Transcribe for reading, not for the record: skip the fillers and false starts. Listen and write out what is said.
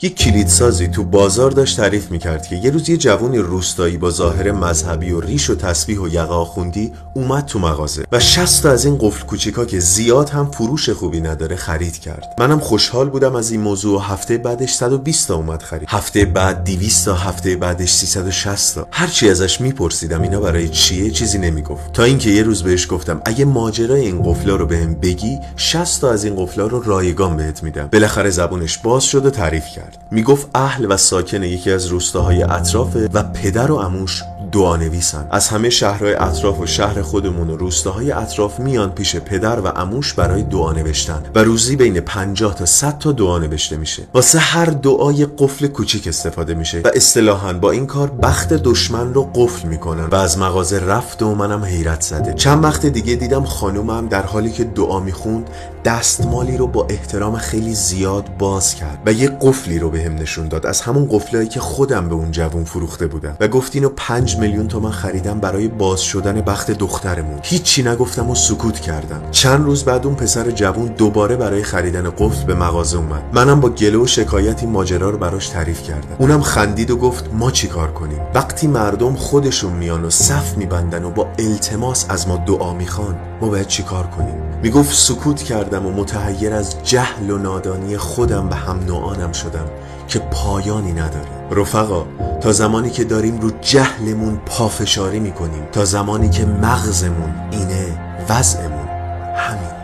یک کلیدسازی تو بازار داشت تعریف میکرد که یه روز یه جوونی روستایی با ظاهر مذهبی و ریش و تسبیح و یقه آخوندی اومد تو مغازه و 60 تا از این قفل کوچیکا که زیاد هم فروش خوبی نداره خرید کرد. منم خوشحال بودم از این موضوع و هفته بعدش 120 تا اومد خرید، هفته بعد 200 تا، هفته بعدش 360 تا. هرچی ازش میپرسیدم اینا برای چیه چیزی نمیگفت، تا اینکه یه روز بهش گفتم اگه ماجرای این قفلا رو بهم بگی 60 تا از این قفلا رو رایگان بهت میدم. بالاخره زبونش باز شد و تعریف کرد. میگفت اهل و ساکن یکی از روستاهای اطرافه و پدر و عموش دعانویسن. از همه شهرهای اطراف و شهر خودمون و روستاهای اطراف میان پیش پدر و عموش برای دعا نوشتن و روزی بین 50 تا 100 تا دعا نوشته میشه. واسه هر دعای قفل کوچیک استفاده میشه و اصطلاحاً با این کار بخت دشمن رو قفل میکنن. و از مغازه رفت و منم حیرت زده. چند وقت دیگه دیدم خانومم در حالی که دعا میخوند دستمالی رو با احترام خیلی زیاد باز کرد و یه قفلی رو بهم نشون داد از همون قفلایی که خودم به اون جوون فروخته بودم و گفت اینو 5 میلیون تومان خریدم برای باز شدن بخت دخترمون. هیچی نگفتم و سکوت کردم. چند روز بعد اون پسر جوون دوباره برای خریدن قفل به مغازه اومد. منم با گله و شکایتی ماجرا رو براش تعریف کردم. اونم خندید و گفت ما چیکار کنیم؟ وقتی مردم خودشون میان و صف میبندن و با التماس از ما دعا میخوان ما باید چیکار کنیم؟ میگفت سکوت کردم و متحیر از جهل و نادانی خودم و هم نوعانم شدم که پایانی نداره. رفقا، تا زمانی که داریم رو جهلمون پافشاری میکنیم، تا زمانی که مغزمون اینه، وضعمون همین.